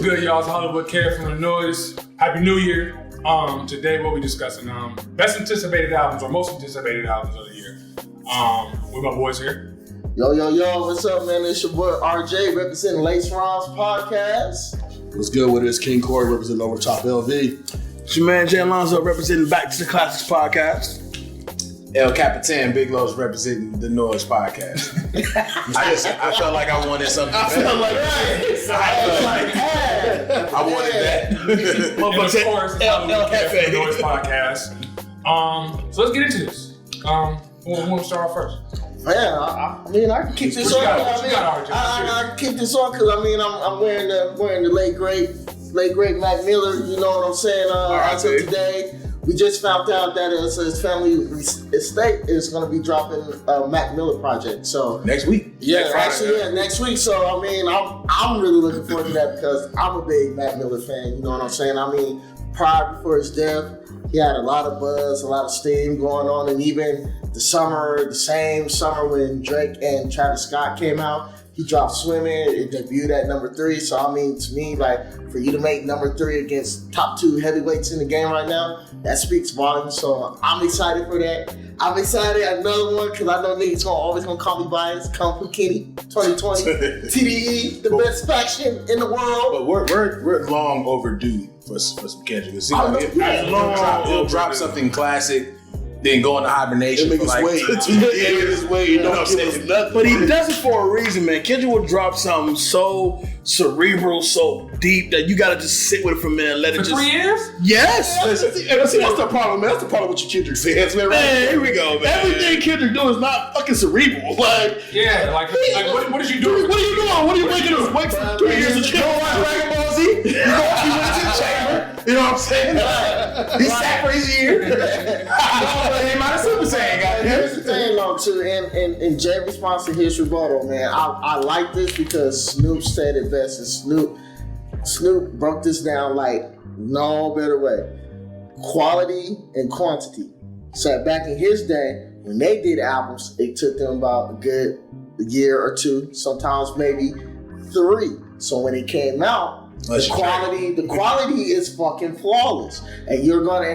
good, y'all? It's Hollywood Care from the Noise. Happy New Year. Today we'll be discussing best anticipated albums or most anticipated albums of the year. With my boys here. Yo, what's up, man? It's your boy RJ representing Lace Ron's podcast. What's good with this? King K.R.I.T representing Over Top LV. It's your man Jay Alonzo representing Back to the Classics podcast. El Capitan, Big Lowe's representing the Noise podcast. I felt like I wanted something better. I wanted that. Well, but of course, El Capitan, the Noise podcast. So let's get into this. We'll start off first. Man, I mean, I can keep this on. I can keep this on because I'm wearing the late great Mac Miller. You know what I'm saying? Until today, we just found out that his family estate is going to be dropping a Mac Miller project. So next week. Next week. So I'm really looking forward to that because I'm a big Mac Miller fan. You know what I'm saying? I mean, prior before his death, he had a lot of buzz, a lot of steam going on, and even the same summer when Drake and Travis Scott came out, he dropped Swimming. It debuted at number 3. So to me, like, for you to make number 3 against top 2 heavyweights in the game right now, that speaks volumes. So I'm excited for that. I'm excited. Another one, because I know niggas always gonna call me biased. Kung Fu Kenny 2020, TDE, the best faction in the world. But we're long overdue for some Kendrick. He'll drop something classic, then go into hibernation. He'll make his way. But he does it for a reason, man. Kendrick will drop something so cerebral, so deep that you gotta just sit with it for a minute and let it for 3 years? Yes. See, that's the problem, man. That's the problem with your Kendrick fans, man. Man, here we go, man. Everything Kendrick do is not fucking cerebral. Like, yeah, like what did you do? What are you doing? What are you making us wait for 3 years to chill? Dragon Ball Z? You know, he went to the chamber. You know what I'm saying? He sat for his year. He might have Super Saiyan, goddamn. Here's the thing, though, too, and Jay response to his rebuttal, man. I like this because Snoop said it best, and Snoop broke this down like no better way. Quality and quantity. So back in his day, when they did albums, it took them about a good year or 2, sometimes maybe 3. So when it came out, the quality is fucking flawless, and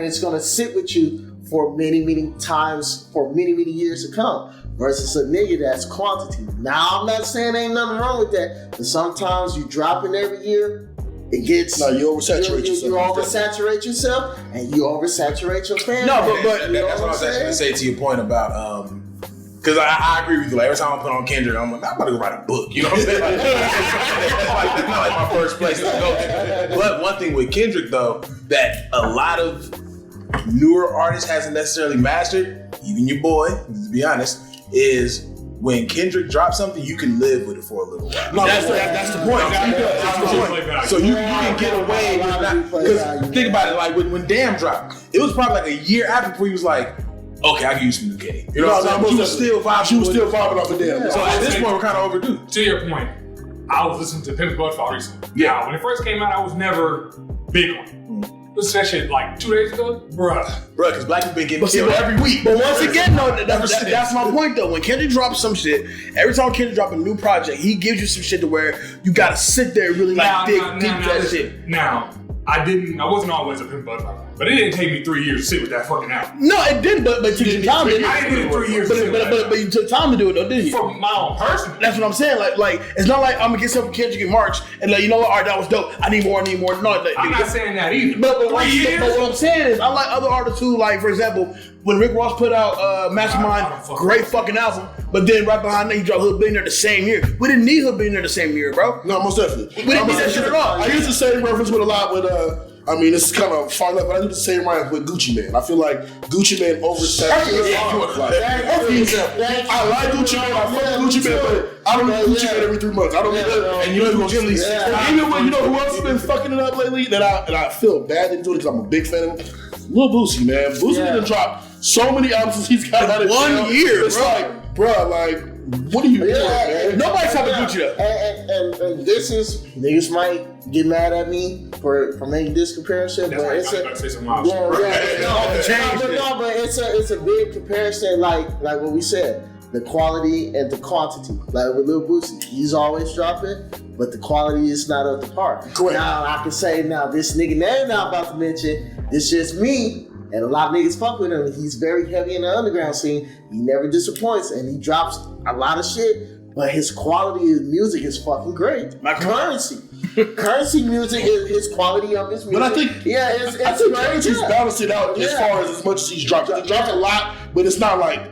it's gonna sit with you for many times, for many years to come. Versus a nigga that's quantity. Now I'm not saying ain't nothing wrong with that, but sometimes you drop it every year, it gets you oversaturate yourself. You oversaturate yourself, and you oversaturate your family. No, but that's what I was actually gonna say to your point about because I agree with you. Like, every time I put on Kendrick, I'm like, I'm about to go write a book. You know what I'm saying? That's not like my first place to go. But one thing with Kendrick, though, that a lot of newer artists hasn't necessarily mastered, even your boy, to be honest, is when Kendrick drops something, you can live with it for a little while. No, that's the point. That's the point. So you can get away with not. Because think about it, like when Damn dropped, it was probably like a year after before he was like, okay, I can use some new Kenny. You know what I'm saying? She was still vibing off of Damn. Yeah. So at this point, we're kind of overdue. To your point, I was listening to Pimp's Butterfly recently. Yeah. When it first came out, I was never big on it. Listen to that shit like 2 days ago, bruh, because black people been getting killed every week. But once again, though, that's my point, though. When Kendrick drops some shit, every time Kendrick drops a new project, he gives you some shit to where you gotta sit there and really dig deep into that shit. Now, I wasn't always a Pimp Butterfly, but it didn't take me 3 years to sit with that fucking album. No, it didn't, but you took time to do it. I didn't get 3 years but you took time to do it, though, didn't you? For my own person. That's what I'm saying. Like it's not like I'm gonna get something Kendrick in March and like, you know what, all right, that was dope. I need more. No, I'm not saying that either. But what I'm saying is, I like other artists who, like, for example, when Rick Ross put out Mastermind, great fucking album, but then right behind that he dropped Hood Billionaire the same year. We didn't need Hood Billionaire the same year, bro. No, most definitely. We didn't need that shit at all. I use the same reference with a lot with this is kind of far left, but I do the same rhyme with Gucci Mane. I feel like Gucci Mane oversaturated. I like Gucci Mane, I fuck Gucci Mane, but I don't need Gucci Mane every 3 months. I don't need that. And you know who Jimmy? Even when, you know who else has been fucking it up lately that I feel bad that doing it because I'm a big fan of him? Lil Boosie, man. Boosie done dropped so many albums since he's got out of 1 year, it's like, bro, like, what are you doing, man? Nobody's talking Gucci though. And this is, niggas might get mad at me for making this comparison, but it's but it's a big comparison, like what we said. the quality and the quantity. Like with Lil Boosie, he's always dropping, but the quality is not up to par. Correct. Now I can say this nigga name now about to mention, it's just me, and a lot of niggas fuck with him. He's very heavy in the underground scene. He never disappoints, and he drops a lot of shit, but his quality of music is fucking great. My Currency music is his quality of his music. But I think it's Currency's balanced it out as far as much as he's dropped. He dropped a lot, but it's not like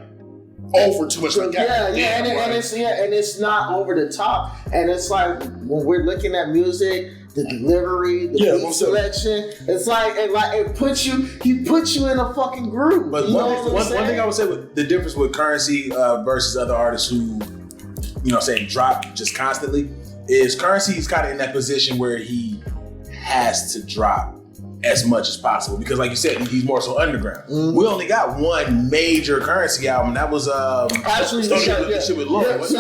over too much. Like, and it's not over the top. And it's like when we're looking at music, the delivery, the beat selection, it's like it puts you. He puts you in a fucking groove. But one thing I would say with the difference with Currency versus other artists who, drop just constantly, is Currency is kind of in that position where he has to drop as much as possible because, like you said, he's more so underground. Mm-hmm. We only got one major Currency album. That was actually shit with Lord. We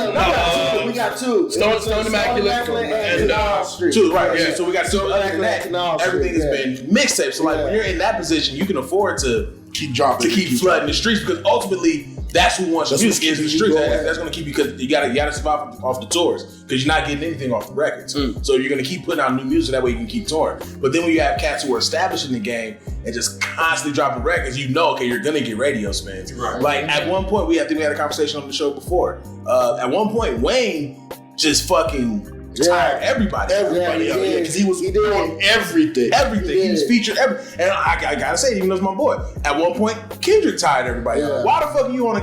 got two. Stone Immaculate and Street. Two, right? Yeah. So we got two. Other than that, everything has been mixtapes. So like when you're in that position, you can afford to keep dropping, keep flooding the streets because ultimately that's who wants your music is the streets. That's going to keep you because you gotta survive off the tours because you're not getting anything off the records. So you're going to keep putting out new music that way you can keep touring. But then when you have cats who are established in the game and just constantly dropping records, okay, you're going to get radio spins. Right. Like at one point, we had a conversation on the show before. At one point, Wayne just fucking tired everybody. Because he was on everything. He was featured and I gotta say, even though it's my boy, at one point Kendrick tired everybody. Yeah. Why the fuck are you on a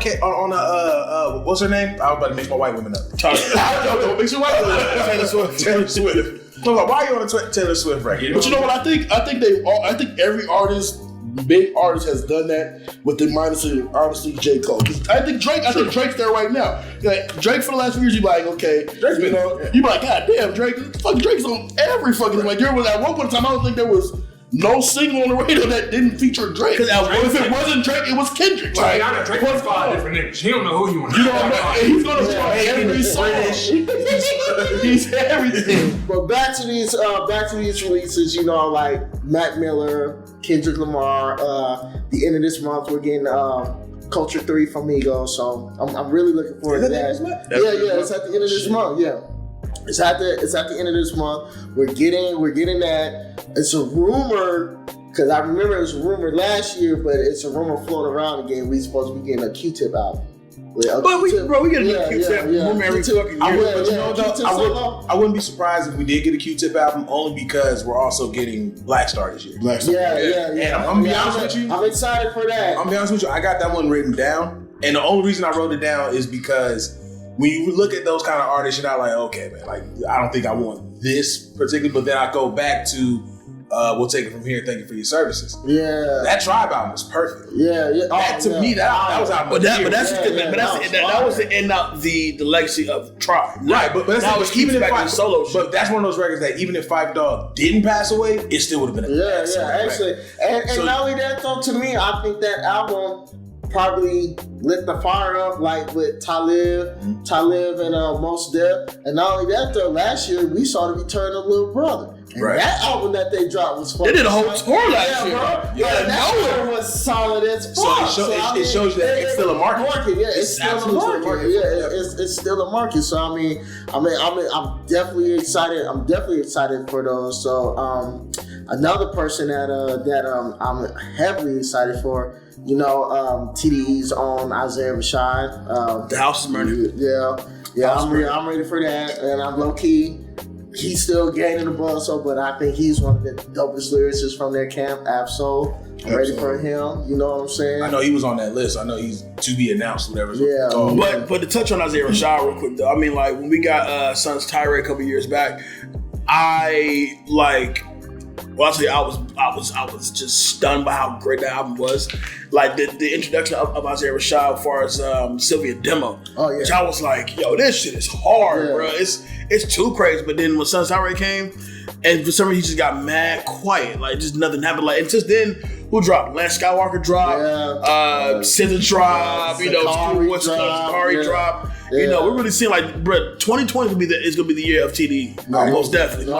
what's her name? I was about to mix my white women up. Don't mix your white women up. Taylor Swift. So like, why are you on a Taylor Swift record? But you know what? I think every artist, big artist, has done that with the minus of honestly J. Cole. I think Drake's there right now. Like, Drake for the last few years, you be like, okay, you be like, God damn, Drake, fuck, Drake's on every fucking like. There was at one point in time, I don't think there was no single on the radio that didn't feater Drake. Because if it wasn't Drake, it was Kendrick. Like, Drake was 5 different niggas. He don't know who you want. You don't know. He's gonna play every song. He's everything. But back to these releases, like Mac Miller, Kendrick Lamar. The end of this month, we're getting Culture 3 from Migos. So I'm really looking forward to that. Yeah, it's at the end of this month. Yeah. It's at the end of this month. We're getting that. It's a rumor, because I remember it was a rumor last year, but it's a rumor floating around again. We supposed to be getting a Q-Tip out. We get a Q-Tip rumor every fucking year. I wouldn't be surprised if we did get a Q-Tip album, only because we're also getting Black Star this year. Yeah. And I'm gonna be honest with you. I'm excited for that. I'm gonna be honest with you. I got that one written down, and the only reason I wrote it down is because when you look at those kind of artists, you're not like, okay, man, like I don't think I want this particular, but then I go back to We'll Take It From Here, Thank You For Your Services. Yeah. That Tribe album was perfect. Yeah. That to me, that was out. That was the end of the legacy of Tribe. Right, but that was even if Fife solo shit. But that's one of those records that even if Fife Dog didn't pass away, it still would have been a actually. And not only that though, to me, I think that album probably lit the fire up like with Talib and Mos Def. And not only that though, last year we saw the return of Lil Brother. And that album that they dropped was fucking. They did a whole tour last year, bro. That album was solid as fuck. So it shows you that it's still a market. It's still a market. It's still a market. So I'm definitely excited. I'm definitely excited for those. So another person that I'm heavily excited for. TDE's on Isaiah Rashad. The House is Murder. I'm ready for that, and I'm low key. He's still gaining the buzz, but I think he's one of the dopest lyricists from their camp. Absol. I'm ready for him. You know what I'm saying? I know he was on that list. I know he's to be announced, whatever. But to touch on Isaiah Rashad real quick, though, I mean, like when we got Sun's Tirade a couple years back, I was just stunned by how great that album was. Like the introduction of Isaiah Rashad as far as Sylvia Demo. Which I was like, yo, this shit is hard, bro. It's too crazy. But then when Sun's Tirade came, and for some reason he just got mad quiet. Like just nothing happened. Like and just then who dropped? Lance Skywalker dropped, SZA dropped, K.R.I.T dropped. We're really seeing like, bro, 2020 is gonna be the year of TD. Most definitely.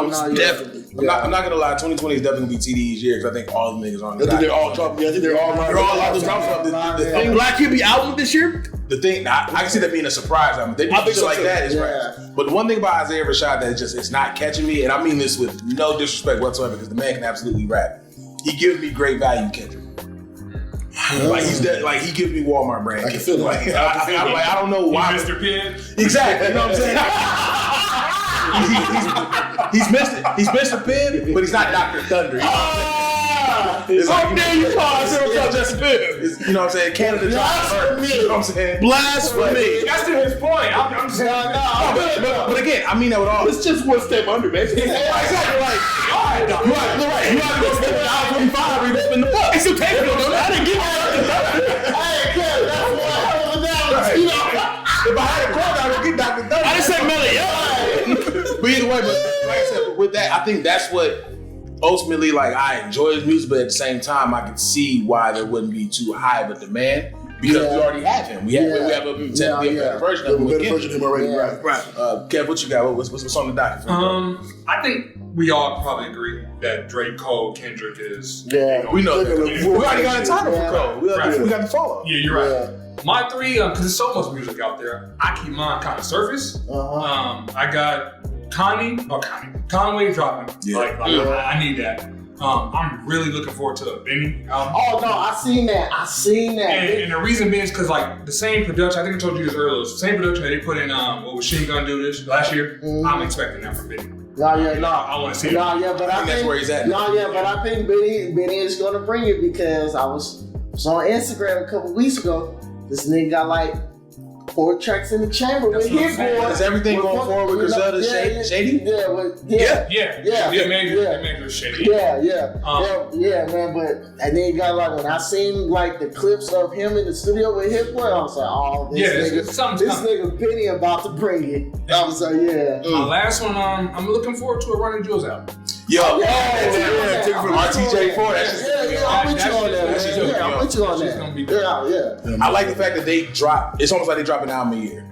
I'm not gonna lie. 2020 is definitely gonna be TDE's year because I think all the niggas on. I think they're all dropping. Yeah, I think they're all allowed to drop something. A Black Hippie album this year? The thing, I can see that being a surprise album. They do shit like that is right. But the one thing about Isaiah Rashad that it's not catching me, and I mean this with no disrespect whatsoever, because the man can absolutely rap. He gives me great value, Kendrick. Like he's dead, like he gives me Walmart brand. I can feel it. I don't know why. Mr. Pibb. Exactly. You know what I'm saying? He's Mr. Pibb, but he's not Dr. Thunder. You know what I'm saying? It's like, you call Justin Pibb. You know what I'm saying? Canada Blasphemy. You know what I'm saying? Blasphemy. That's to his point. I'm just saying. But again, I mean that with all. It's just one step under, man. Exactly. Like, all right, you have to go spend $1.45 or you spend the buck. It's okay, I didn't give you that. If I had a quote, I would get Dr. Thunder. I didn't say Melly. But either way, but like I said, with that, I think that's what ultimately, like, I enjoy his music, but at the same time, I can see why there wouldn't be too high of a demand because we already have him. We have a better version of him. Better version of him already, right? Kev, what you got? What's on the docket? I think we all probably agree that Drake, Cole, Kendrick is. Yeah, we know that. We already got a title for Cole. We got the follow. Yeah, you're right. My three, because there's so much music out there, I keep mine kind of surface. I got Conway dropping. Yeah. I need that. I'm really looking forward to the Benny album. Oh no, I seen that. And the reason being is because like the same production, I think I told you this earlier, the same production that they put in what was Machine Gun Do this last year. I'm expecting that from Benny. I want to see it. But I think that's where he's at. But I think Benny is gonna bring it because I was on Instagram a couple weeks ago. This nigga got like 4 tracks in the chamber with Hit Boy. Is everything going forward with Griselda Shady? Yeah, major Shady. Yeah, man. But and then got like when I seen like the clips of him in the studio with Hit Boy, I was like, oh, this nigga Benny about to bring it. I was like, yeah. My last one, I'm looking forward to a Run and Jewels album. Yo, from RTJ4. I'm with you on that. I'm with you on that. I like the fact that they drop. It's almost like they drop an album a year.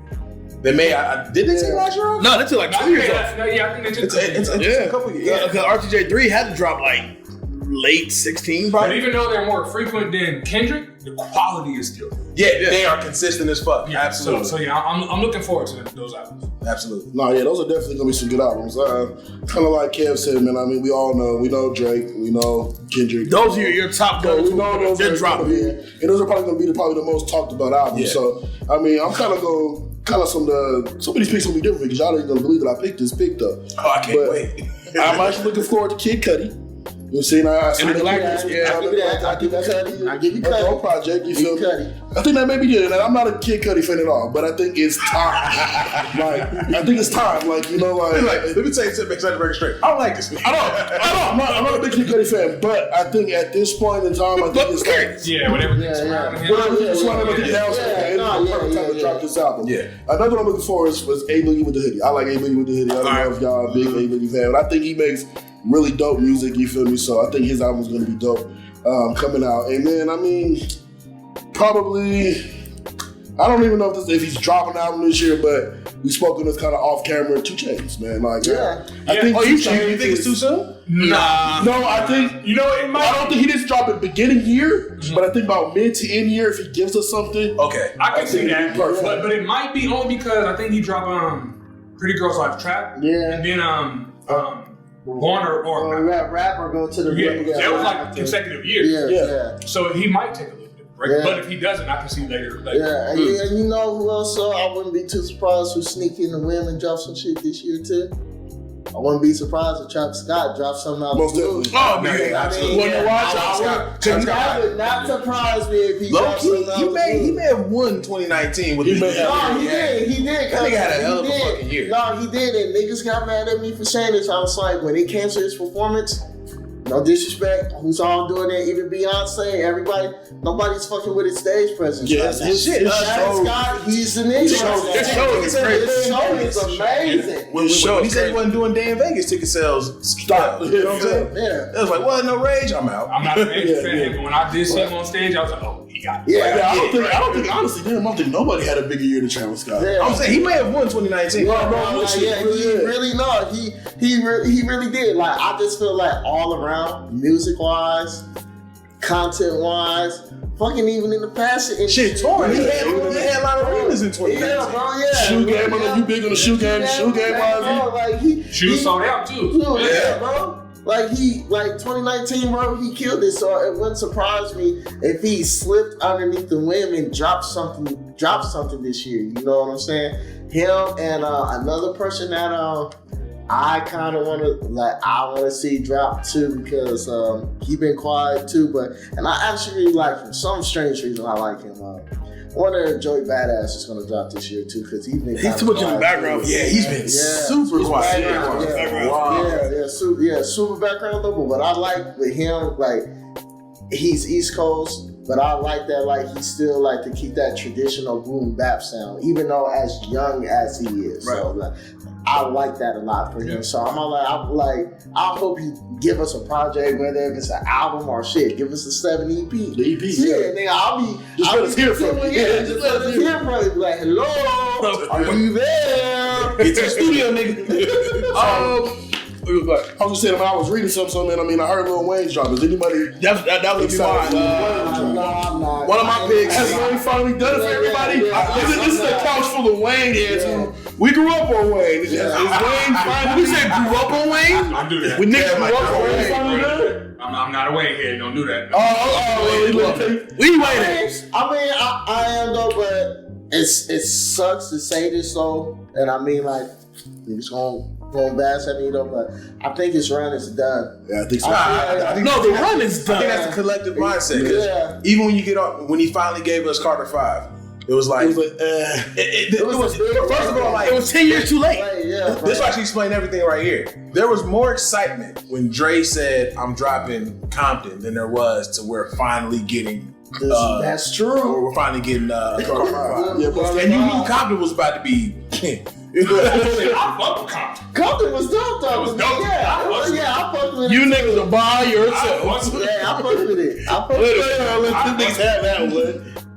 They may. Did they take last year off? No, they took like 2 years off. Yeah, I think they took. It's a couple years. Yeah, because RTJ3 had to drop like late 16, probably. But even though they're more frequent than Kendrick, the quality is still. Yeah, they are consistent as fuck. Yeah, absolutely. So I'm looking forward to those albums. Absolutely. No, yeah, those are definitely gonna be some good albums. Kind of like Kev said, man. I mean, we know Drake, we know Kendrick. Those are your top guns. We know those are dropping, and those are probably gonna be the most talked about albums. Yeah. So, I mean, I'm some of these picks gonna be different because y'all ain't gonna believe that I picked this pick though. Oh, I can't wait. I'm actually looking forward to Kid Cudi. You see, I give you Cudi. Whole project, you feel me? I think that may be good. I'm not a Kid Cudi fan at all, but I think it's time. Let me tell you something very straight. I don't like this. I don't. I'm not a big Kid Cudi fan, but I think at this point in time, I think it's time. Yeah, whatever. It's perfect time to drop this album. Yeah. Another one I'm looking for is A Boogie with the Hoodie. I like A Boogie with the Hoodie. I don't know if y'all a big A Boogie fan, but I think he makes really dope music, you feel me? So I think his album's gonna be dope coming out. And then, I mean, probably, I don't even know if he's dropping an album this year, but we spoke on this kind of off camera 2 Chainz, man. Like, I think you think it's too soon? Nah. No, I think, I don't think he didn't drop it beginning year, but I think about mid to end year, if he gives us something. Okay. I can see that. But it might be only because I think he dropped Pretty Girls Life Trap. Yeah. And then Born or rap or go to the that was like consecutive years. Yeah. So he might take a little bit of break, but if he doesn't, I can see later. Yeah, and you know who else? I wouldn't be too surprised who sneak in the whim and drop some shit this year too. I wouldn't be surprised if Travis Scott dropped something out. Most definitely. Oh man, absolutely. Not surprise me if he dropped something out. He may have won 2019 with He did. That nigga had a hell of a fucking year. No, he did, and niggas got mad at me for saying this. I was like, when they canceled his performance, no disrespect, who's all doing it, even Beyonce, everybody, nobody's fucking with his stage presence. Yeah, his shit. Scott, he's an nigga. His show is amazing. When he said he wasn't doing Day in Vegas, ticket sales stopped. You know what I'm saying? Yeah. It was like, what, no rage? I'm out. I'm not a Vegas fan, but when I did see him on stage, I was like, oh, he got. I don't think honestly, damn, I don't think nobody had a bigger year than Travis Scott. Yeah. I'm saying he may have won 2019. He really did. Like, I just feel like all around, music wise, content wise, fucking even in the fashion shit, touring. He had a lot of arenas in 2019. Yeah, bro. Yeah. Shoe game. I know you big on the shoe game. Shoe game wise. Like shoes sold out too. Yeah, bro. Like 2019, bro, he killed it. So it wouldn't surprise me if he slipped underneath the rim and dropped something this year. You know what I'm saying? Him and another person that I kind of want to see drop too, because he been quiet too. And I actually really like him. For some strange reason, I like him. I wonder if Joey Badass is going to drop this year too, because he's too much in the background. Yeah, he's been super quiet. Super background level. But I like with him, like, he's East Coast, but I like that, like, he still like to keep that traditional boom bap sound, even though as young as he is. Right. So like, I like that a lot for him. So I hope he give us a project, whether it's an album or shit. Give us a 7 EP. The EP. Yeah, nigga, I'll let us hear from you. Yeah, just let us hear from you. Be like, hello, are you there? Get to the studio, nigga. I was just saying, when I was reading something, man, I mean, I heard Lil Wayne's drop. Is anybody that would be mine. I'm not. One of my picks. Has Wayne finally done it for everybody? This is a couch full of Wayne heads who we grew up on Wayne. Is Wayne finally? We said grew up on Wayne? Don't do that. We niggas grew up on Wayne. I'm not a Wayne head. Don't do that. We Wayne heads. I mean, I am though, but it sucks to say this though, and I mean, like, it's going bash at me though, but I think his run is done. Yeah, I think so. The run is done. I think that's the collective mindset. Yeah. Even when you get on, when he finally gave us Carter 5, it was like, it was first of all, like, it was 10 years too late. This will actually explain everything right here. There was more excitement when Dre said, "I'm dropping Compton," than there was to we're finally getting. That's true. We're finally getting Carter 5. And you knew Compton was about to be. I fuck with Compton. Compton was dope though. It was dope. I fucked with it. You niggas are by yourself. I fucked with it. Let these niggas have that one.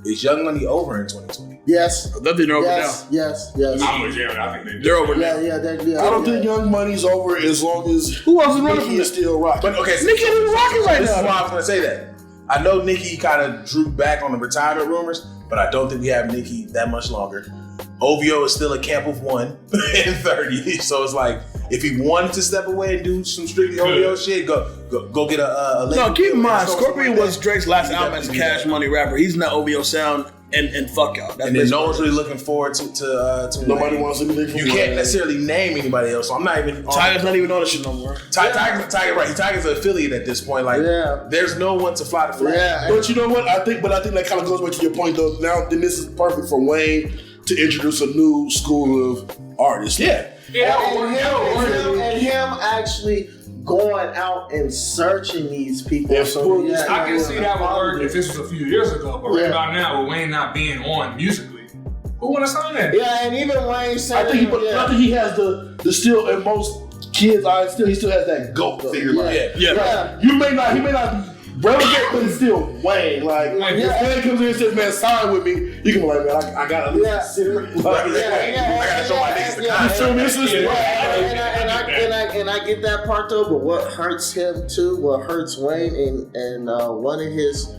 Is Young Money over in 2020? Yes. They're over now. Yes. I'm with Jared. I think they're over now. I don't think Young Money's over as long as who else is running? Nicki is still rocking. But okay, Nicki is rocking right now. This is why I was gonna say that. I know Nicki kind of drew back on the retirement rumors, but I don't think we have Nicki that much longer. OVO is still a camp of 1 and 30, so it's like if he wanted to step away and do some strictly OVO shit, go get a. No, keep in mind, Scorpion was Drake's last album as a Cash Money rapper. He's not OVO sound, and fuck y'all. That's and then no one's really looking forward to nobody wants anything from you. Can't necessarily name anybody else, so I'm not even. Tiger's not even on the shit no more. Tiger, right? Tiger's an affiliate at this point. Like, there's no one to fly the flag. Yeah. But you know what? I think that kind of goes back to your point though. Now, then this is perfect for Wayne to introduce a new school of artists. And him actually going out and searching these people. I can see that would work if this was a few years ago, but right about now, with Wayne not being on musically, who want to sign that? Yeah, and even Wayne said, I think he has the still, and most kids' eyes, he still has that GOAT figure. He may not be relegate, but it's still Wayne. Like, if Wayne comes in and says, "Man, sign with me," you can be like, "Man, I gotta listen." I gotta show my niggas the content. And I get that part though, but what hurts him too, what hurts Wayne, and one of his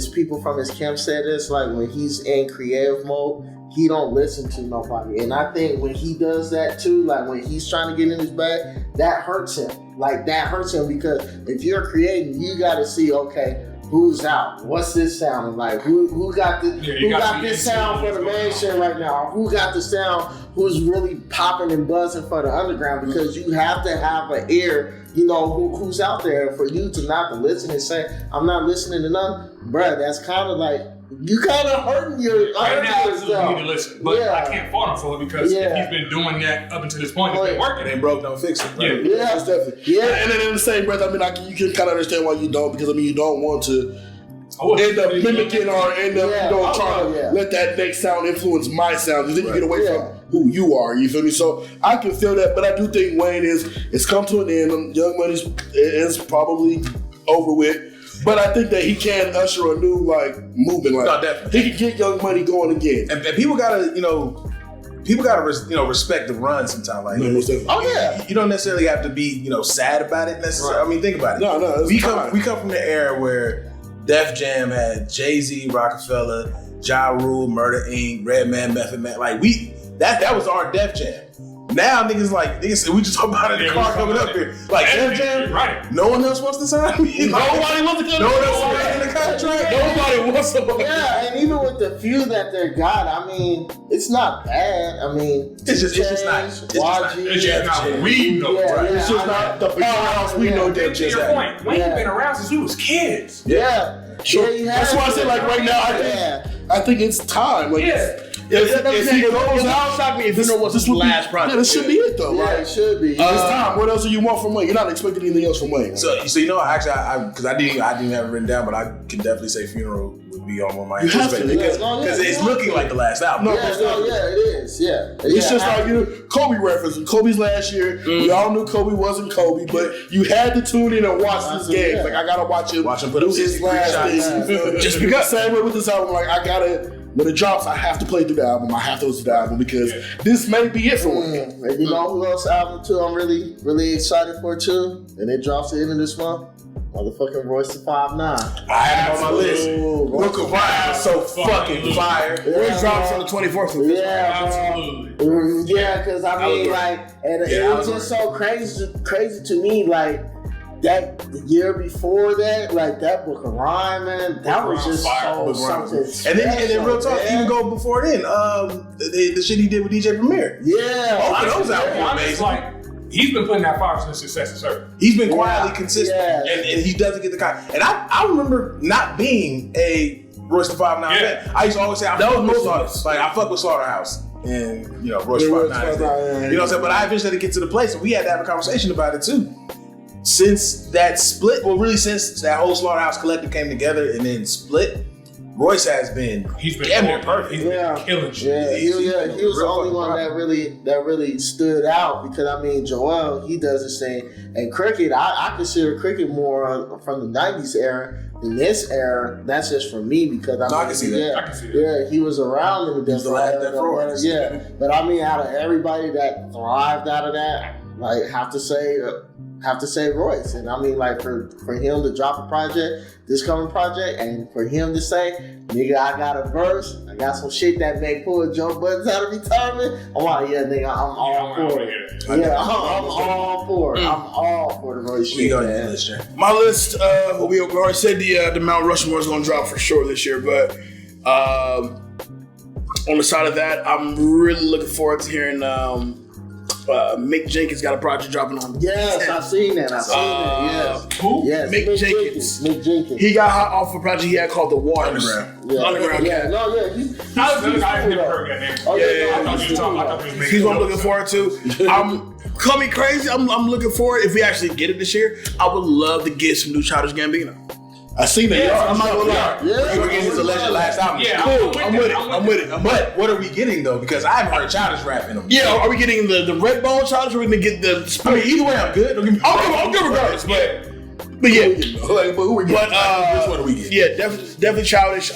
people from his camp said this, like, when he's in creative mode, he don't listen to nobody. And I think when he does that too, like when he's trying to get in his bag, that hurts him. Like, that hurts him, because if you're creating, you got to see, okay, who's out? What's this sounding like? Who got this sound for the mainstream right now? Who got the sound? Who's really popping and buzzing for the underground? Because you have to have an ear, you know, who's out there. For you to not to listen and say, "I'm not listening to none," bruh, that's kind of like, you kind of hurting your. Right now, you need to listen, but I can't fault him for it, because if he's been doing that up until this point, it's been working. Ain't broke, don't fix it. Right? That's definitely. And then in the same breath, I mean, you can kind of understand why you don't, because I mean, you don't want to end up mimicking or end up trying to let that next sound influence my sound, because then you get away from who you are. You feel me? So I can feel that, but I do think Wayne it's come to an end. Young Money is probably over with. But I think that he can usher a new like movement. Like, No, definitely. he can get Young Money going again. And people gotta, respect the run sometimes. Like, No, most definitely. Oh yeah. you don't necessarily have to be, sad about it necessarily. Right. I mean, think about it. No, it's we time. come from the era where Def Jam had Jay-Z, Rockefeller, Ja Rule, Murder Inc., Redman, Method Man. Like that was our Def Jam. Now niggas we just talk about it in the car coming up here. Like Def Jam, right? No one else wants to sign me. Nobody wants to get No one else wants to get in the contract. Nobody wants to. Yeah, and even with the few that they got, I mean, it's not bad. I mean, It's just not. YG, It's just not what we know, Yeah, right? yeah. It's just not the powerhouse we know Def To Jam. your point, Wayne Yeah. been around since we was kids. Yeah. Sure. Yeah, you That's have why I to. said like right now. I think it's time. Like, Yeah. if he goes out, shock me if Funeral was his would be- last project. Yeah, this should be it though. Yeah, Like, it should be. it's time. What else do you want from Wayne? You're not expecting anything else from Wayne. So actually, because I didn't have it written down, but I can definitely say Funeral would be on one of my You have to, anticipated yeah. because it's looking like the last album. No, yeah, it is. Yeah. It's just like Kobe reference. Kobe's last year, we all knew Kobe wasn't Kobe, but you had to tune in and watch this game. Yeah. Like, I gotta watch him put do up his 63 last shots. thing. Just because. Same way with this album, like I gotta. When it drops, I have to play through the album. I have to listen to the album because this may be it for Wayne. And you know who else album too I'm really, really excited for too? And it drops at the end of this month? Motherfucking Royce the 5'9". I had it on my list. Look at why it's so fucking fire. It drops on the 24th. Yeah, Absolutely. Yeah, because I mean, like, and it was just so crazy to me, like, that the year before that, like that Book of Rhyme, man, that was just so something special. And then real talk, even go before then, the shit he did with DJ Premier. Yeah. Both of those albums were It's amazing. like he's been putting that fire since Success and Service. He's been quietly consistent, Yeah. and he doesn't get the kind. And I remember not being a Royce the 5'9" fan. I used to always say I fuck with Slaughterhouse. Like I fuck with Slaughterhouse, and Royce the 5'9" is there. You know what I'm saying? But I eventually had to get to the place, and we had to have a conversation about it too. Since that split, since that whole Slaughterhouse collective came together and then split, Royce has been damn near perfect. He's been killing shit. Yeah, he was the only one that really stood out because I mean Joel, he does his thing, and Cricket, I consider Cricket more from the '90s era than this era. That's just for me because I can see that. Yeah, I can see that. yeah, he was around in the He's the last Death Row. Yeah, but I mean, out of everybody that thrived out of that, like have to say Royce, and I mean like for him to drop a project, this coming project, and for him to say, nigga, I got a verse, I got some shit that may pull Joe Budden out of retirement. I'm like, yeah, nigga, I'm all for it. Yeah, I'm all for it. I'm all for the Royce shit. Man. My list, we already said the Mount Rushmore is going to drop for sure this year, but on the side of that, I'm really looking forward to hearing Mick Jenkins got a project dropping on. Yes, I've seen that. Yes. Who? Yes, Mick Jenkins. Mick Jenkins. He got hot off a project he had called The Waters. Underground. Yeah, no, yeah. I never heard that name. Oh, Yeah, I thought you were talking. I thought you was making He's what I'm jokes. looking forward to. Call me crazy. I'm looking forward. If we actually get it this year, I would love to get some new Childish Gambino. I seen that. Yeah, I'm not gonna lie. Yeah, You're getting his alleged last album. Yeah, Cool. I'm with it. But what are we getting though? Because I haven't heard Childish rap in them. Yeah, are we getting the Redbone Childish or are we gonna get the I mean, either way, I'm good. Don't get me wrong. I'm good regardless, but yeah. Like, but who we Which one are we getting? Yeah, definitely Childish.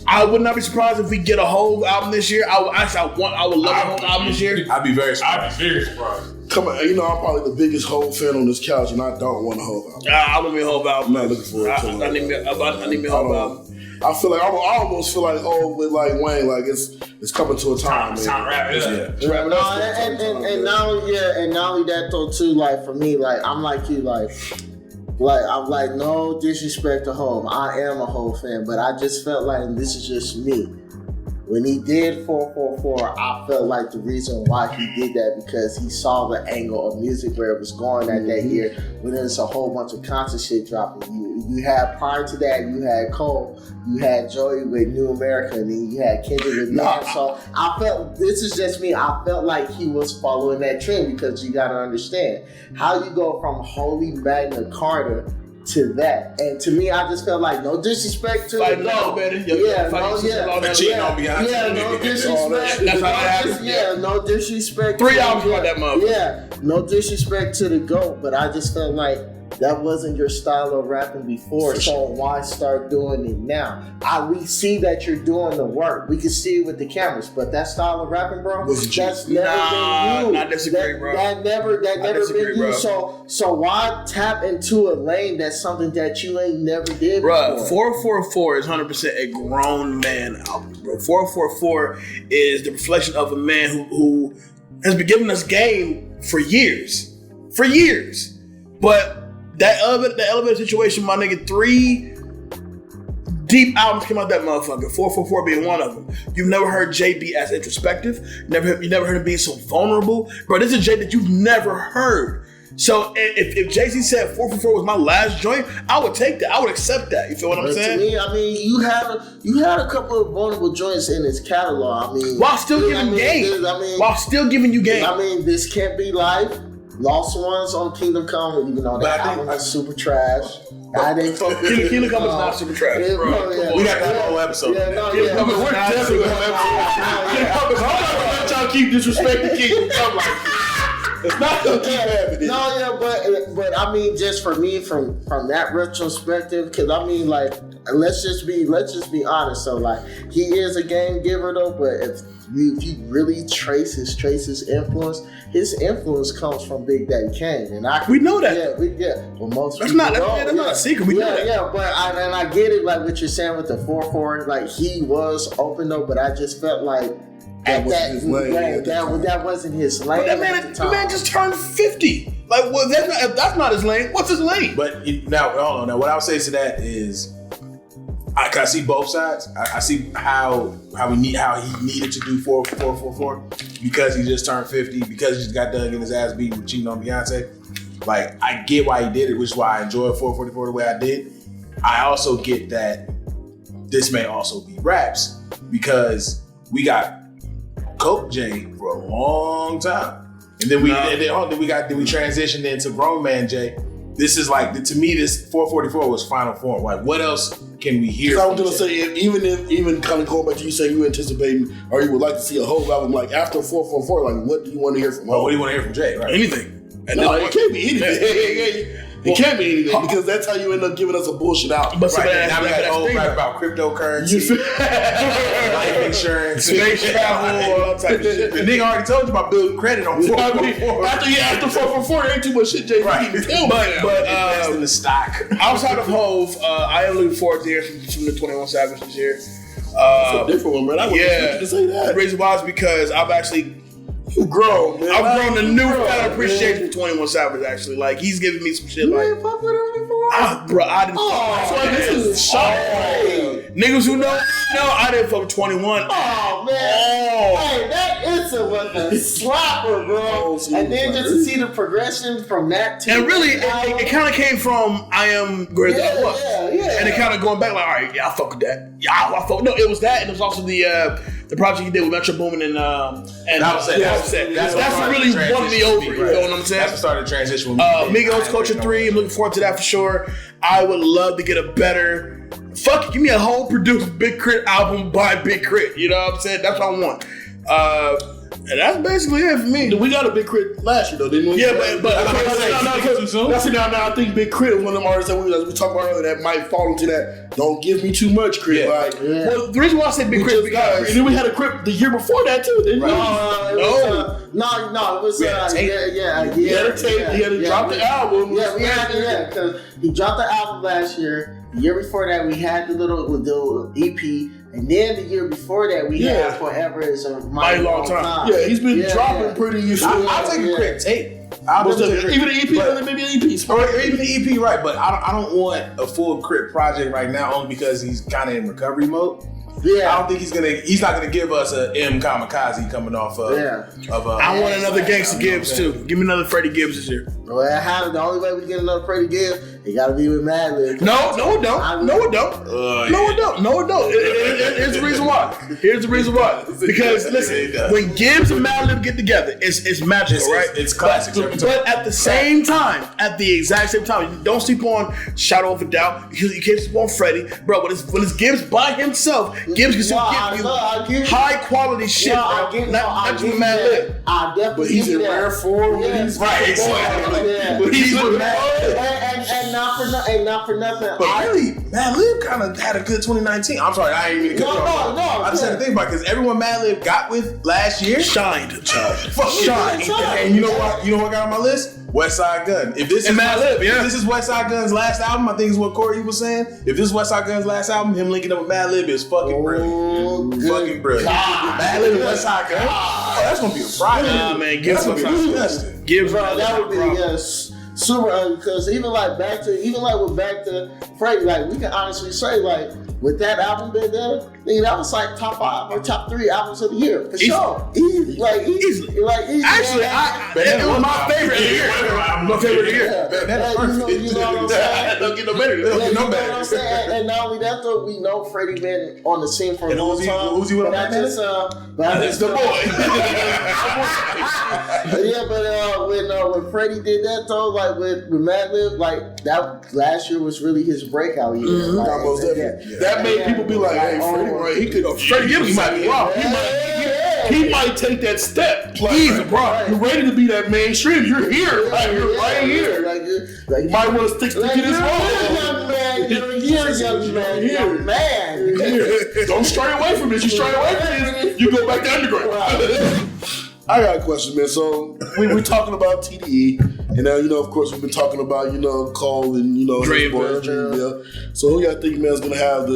I would not be surprised if we get a whole album this year. I would love a whole album this year. I'd be very surprised. I'd be very surprised. Come on, I'm probably the biggest Hov fan on this couch, and I don't want a Hov album. I want me a whole album. I'm not looking forward to it. I need me a whole album. I feel like I almost feel like with like Wayne, like it's coming to a time. Time rap. Yeah. No, and not only that though too. Like for me, like I'm like you, like I'm like no disrespect to Hov. I am a Hov fan, but I just felt like, and this is just me. When he did 444, I felt like the reason why he did that because he saw the angle of music where it was going at that year. When there's a whole bunch of concert shit dropping, you had prior to that, you had Cole, you had Joey with New America, and then you had Kendrick with Man. So I felt, this is just me, I felt like he was following that trend because you got to understand how you go from Holy Magna Carta to that, and to me, I just felt like no disrespect to Fighting the all GOAT. better. Cheating on Beyonce. Yeah, no disrespect. That's how that happened. Yeah, no disrespect. 3 to albums the about that motherfucker. Yeah, no disrespect to the GOAT, but I just felt like that wasn't your style of rapping before, so why start doing it now? We see that you're doing the work. We can see it with the cameras, but that style of rapping, bro, that's never been you. I disagree, bro. That never been you. So why tap into a lane that's something that you ain't never did before? 444 is 100% a grown man album, bro. 444 is the reflection of a man who has been giving us game for years. But that elevated situation, my nigga, 3 deep albums came out that motherfucker. 444 being one of them. You've never heard Jay be as introspective. You never heard him being so vulnerable. Bro, this is Jay that you've never heard. So if Jay-Z said 444 was my last joint, I would take that. I would accept that. You feel what I'm saying? To me, I mean, you had a couple of vulnerable joints in his catalog. I mean, while still giving game. While still giving you game. I mean, This Can't Be Life, Lost Ones on Kingdom Come, even though that album is super trash. I didn't fuck with Kingdom Come is not super trash, bro. We got that whole episode. We're definitely going to episode. I'm not going to let y'all keep disrespecting Kingdom Come like this. It's not gonna keep happening. But I mean, just for me, from that retrospective, because I mean, like, let's just be honest. So, like, he is a game giver, though. But if you really trace his influence comes from Big Daddy Kane, and we know that. Yeah. Well, most that's not a secret. We know that. Yeah, but I get it. Like what you're saying with the 4-4, like he was open though, but I just felt like. That wasn't his lane. But that man just turned 50. Like, well, if that's not his lane, what's his lane? But now, hold on. Now, what I would say to that is, I see both sides. I see how he needed to do 444 because he just turned 50, because he just got done getting his ass beat with cheating on Beyonce. Like, I get why he did it, which is why I enjoyed 444 the way I did. I also get that this may also be raps because we got Coke J for a long time, and then we transitioned into Grown Man J. This is like, to me, this 444 was final form. Like, what else can we hear? I was gonna say, even kind of going back to you saying you anticipating or you would like to see a whole album, like after 444, like what do you want to hear from? What do you want to hear from Jay? Right? Anything. And no, it can't be anything. It can't be anything because that's how you end up giving us a bullshit album. But now we got a whole rap about cryptocurrency, life insurance, space travel, all type of shit. The nigga already told you about building credit on 444. After 444, there ain't too much shit Jay can tell. But invest in the stock. Outside of Hove, I am looking forward to hearing from the 21 Savage this year. That's a different one, man. I wouldn't expect you to say that. The reason why is because I've actually. You've grown, man. I've grown a new kind of appreciation for 21 Savage, actually. Like, he's giving me some shit. You ain't fuck with him before? Bro, I didn't fuck with this is shocking. Niggas who know, I didn't fuck with 21. Oh, man. Hey, that instant was a slapper, bro. And then just to see the progression from that to... And really, it kind of came from I Am Greater Than I Was. Yeah. And it kind of going back like, all right, I fuck with that. No, it was that, and it was also the project he did with Metro Boomin and That's really won me over. You know what I'm saying? That's what started transition with Migos Culture 3. I'm looking forward to that for sure. I would love to get a better. Fuck it, give me a whole produced Big K.R.I.T album by Big K.R.I.T. You know what I'm saying? That's what I want. And that's basically it for me. We got a Big K.R.I.T last year though, didn't we? Yeah, but now I think Big K.R.I.T is one of them artists that we talked about earlier that might fall into that. Don't give me too much K.R.I.T. Well, the reason why I said Big K.R.I.T because and then we had a K.R.I.T the year before that too, didn't we? No, it was He had to drop the album. Yeah, because he dropped the album last year. The year before that, we had the little EP, and then the year before that, we had Forever Is a Mighty Long Time. Yeah, he's been dropping pretty. I'll take a K.R.I.T tape. Even the EP, maybe an EP, or even the EP, right? But I don't want a full K.R.I.T project right now, only because he's kind of in recovery mode. Yeah, I don't think he's not gonna give us a M Kamikaze coming off of. I want another Gangsta Gibbs too. Give me another Freddie Gibbs this year. Well, the only way we get another Freddie Gibbs It gotta be with Madlib. No, it don't. No, it don't. Here's the reason why. Because listen, when Gibbs and Madlib get together, it's magical, right? It's classic. But at the same time, at the exact same time, you don't sleep on Shadow of a Doubt. You can't sleep on Freddie, bro. When it's Gibbs by himself, Gibbs can still give you high quality shit, bro. Not just Madlib. I definitely. But he's in rare form. He's right. But he's with and not for nothing. But really, Madlib kind of had a good 2019. I'm sorry, I ain't even cut you off. No. I just had to think about it because everyone Madlib got with last year shined. Shined. And you know what? You know what got on my list? West Side Gun. If this is Madlib, if this is West Side Gun's last album, I think is what Corey was saying. If this is West Side Gun's last album, him linking up with Madlib is fucking brilliant. Fucking brilliant. Madlib and West Side Gun. Oh, that's gonna be a Friday. Nah, man, Gibbs that would be super because even like back to Freddie, like we can honestly say like with that album being there, nigga, that was like top 5 or top 3 albums of the year for sure. Easily. Actually, it was my favorite of the year. My favorite of the year. You know what I'm saying? Don't get no better. You know what I'm saying? And not only that though, we know Freddie been on the scene for a long time. Who's he with on that? That's the boy. When Freddie did that though, like with Madlib, like that last year was really his breakout year. Mm-hmm. Like, almost that made people be like, "Hey, Freddie, right? He could. Freddie Gibbs might be wrong. He might take that step. Like, he's a problem. You're ready to be that mainstream. You're here. Like, you're right here. Like, you might want to stick to this role. You're here, young man. You're here. Don't stray away from this. You stray away from this, you go back to underground. I got a question, man. So we're talking about TDE, and now of course, we've been talking about Cole and Dreamville. So who y'all think, man, is gonna have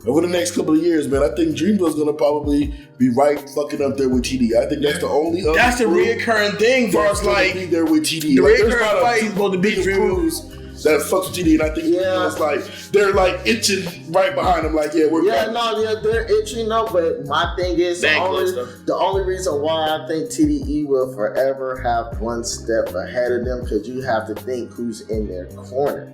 over the next couple of years, man? I think Dreamville's gonna probably be right fucking up there with TDE. I think that's the only. That's the reoccurring thing for us, like be there with TDE. The reoccurring fight is supposed to be Dreamville. That fucks with TDE, and I think it's like they're like itching right behind them. Like, they're itching up. But my thing is the only reason why I think TDE will forever have one step ahead of them, because you have to think who's in their corner.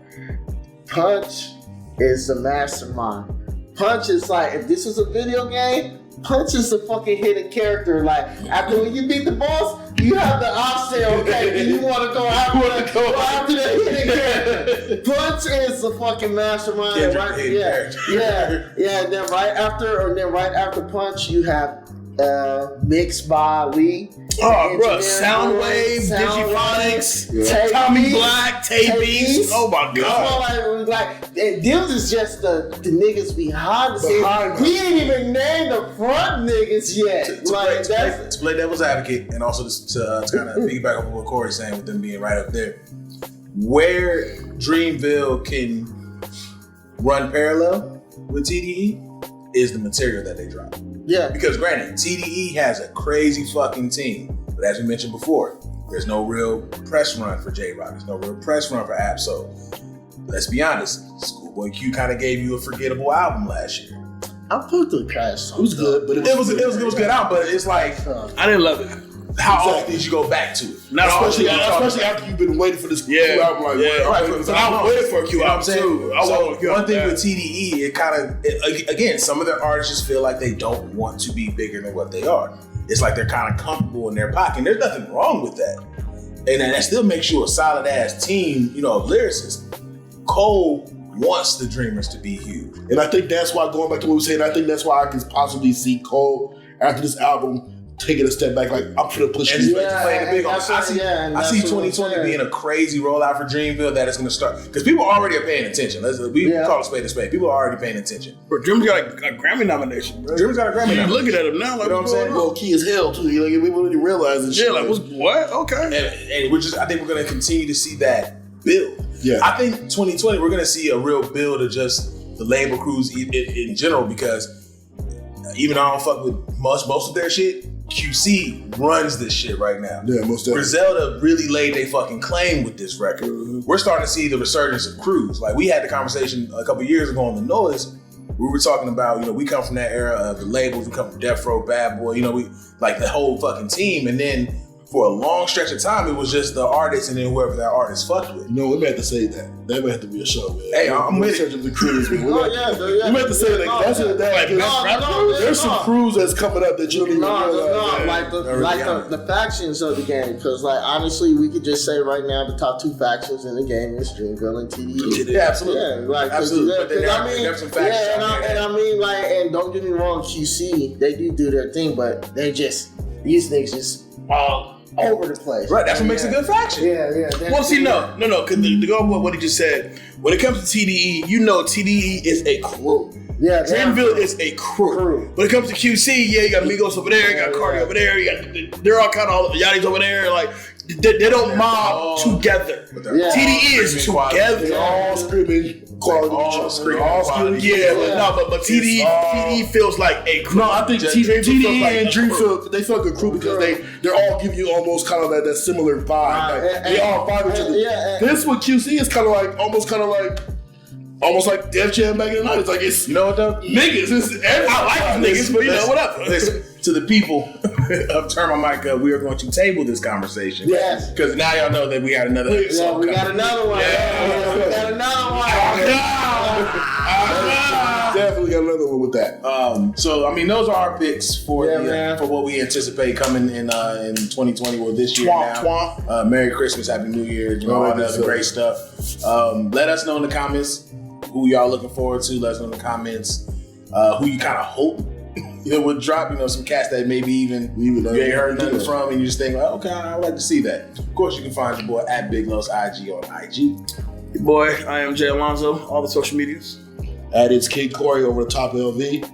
Punch is the mastermind. Punch is like, if this is a video game, Punch is the fucking hidden character. Like, after when you beat the boss, you have the option, okay, do you want to go after the hidden character? Punch is the fucking mastermind. And then right after Punch, you have mixed by Lee. Oh, bro, Soundwave, Digiphonics, Tommy Black, Tay Beast. Oh my god! And them is just the niggas behind the scenes. We ain't even named the front niggas yet. To play devil's advocate, and also to kind of piggyback on what Corey's saying with them being right up there, where Dreamville can run parallel with TDE is the material that they drop. Yeah. Because granted, TDE has a crazy fucking team. But as we mentioned before, there's no real press run for J-Rock. There's no real press run for Absol. Let's be honest, Schoolboy Q kind of gave you a forgettable album last year. I put the cash. It was good, but it was good album, but it's like I didn't love it. How often did you go back to it? Especially after you've been waiting for this Q album. I was waiting for a Q album too. One thing with TDE, it kind of, again, some of their artists just feel like they don't want to be bigger than what they are. It's like they're kind of comfortable in their pocket. And there's nothing wrong with that. And that still makes you a solid ass team, of lyricists. Cole wants the Dreamers to be huge. And I think that's why, going back to what we were saying, I think that's why I can possibly see Cole after this album taking a step back, like I'm gonna push you. I see 2020 being a crazy rollout for Dreamville that is gonna start, because people already are paying attention. We call it spade to spade. People are already paying attention. But Dream's got a Grammy nomination, bro. Dream's got a Grammy nomination. Looking at him now, like, you know what I'm saying? Low key as hell too. Like, we really realize this shit. Yeah, like what? Okay. And I think we're gonna continue to see that build. Yeah. I think 2020 we're gonna see a real build of just the label crews in general, because even though I don't fuck with most of their shit, QC runs this shit right now. Yeah, most definitely. Griselda really laid their fucking claim with this record. Mm-hmm. We're starting to see the resurgence of crews. Like, we had the conversation a couple years ago on The Noise. We were talking about, we come from that era of the labels. We come from Death Row, Bad Boy. We like the whole fucking team. And then for a long stretch of time, it was just the artist and then whoever that artist fucked with. No, we may have to say that. That may have to be a show, man. Hey, I'm with it. The crews, man. We may have to say that. There's some crews that's coming up that you don't even realize. Like the factions of the game, because like honestly, we could just say right now the top 2 factions in the game is Dreamville and TDE. Yeah, absolutely. Yeah, like absolutely. But there's some factions. And I mean, like, and don't get me wrong, QC, they do their thing, but they just these niggas just all over the place. Right, that's what makes a good faction. Yeah. Well, see, no, because to go with what he just said, when it comes to TDE, TDE is a crew. Yeah, Dreamville is a crew. When it comes to QC, you got Migos over there, you got K.R.I.T over there, they're all kind of Yachty's over there, like they don't mob together. TDE is together. All screaming quality. All screaming quality. But TDE feels like a crew. No, I think TDE and Dreamville, they feel like a crew because they're all giving you almost kind of that similar vibe. Like, they all vibe with each other. This with QC is kind of like almost like Def Jam back in the 90s. Like it's, you know what though? Niggas. I like niggas, but what up? Listen, to the people of Turn My Mic Up, we are going to table this conversation. Yes. Because now y'all know that we got another episode we got another one. We got another one. Definitely got another one with that. So I mean, those are our picks for for what we anticipate coming in 2020 or this year now. Merry Christmas, Happy New Year, all that other great stuff. Let us know in the comments who y'all looking forward to. Let us know in the comments who you kind of hope would drop. Some cats that maybe even you ain't heard nothing from, and you just think, like, okay, I'd like to see that. Of course, you can find your boy at Big Los IG on IG. Your boy, I am Jay Alonzo. All the social medias. At it's Kid Corey over the top of LV.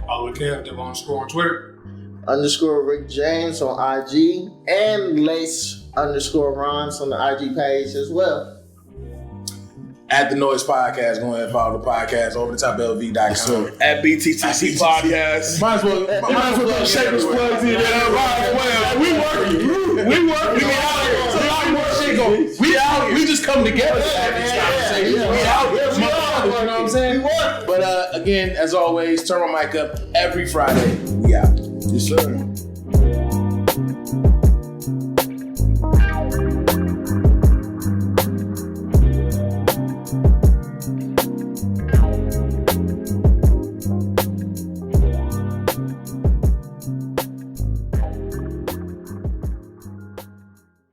All Kev _ on Twitter. _ Rick James on IG and Lace _ Rons on the IG page as well. At The Noise Podcast, go ahead and follow the podcast over the top LV.com. At BTTC Podcast. Might as well put shameless plugs in there. We working. We out here. So a lot more shit going. We out here. We just come together to have these conversations. We out here. You know what I'm saying? But again, as always, Turn My Mic Up every Friday. We out. Yes, sir.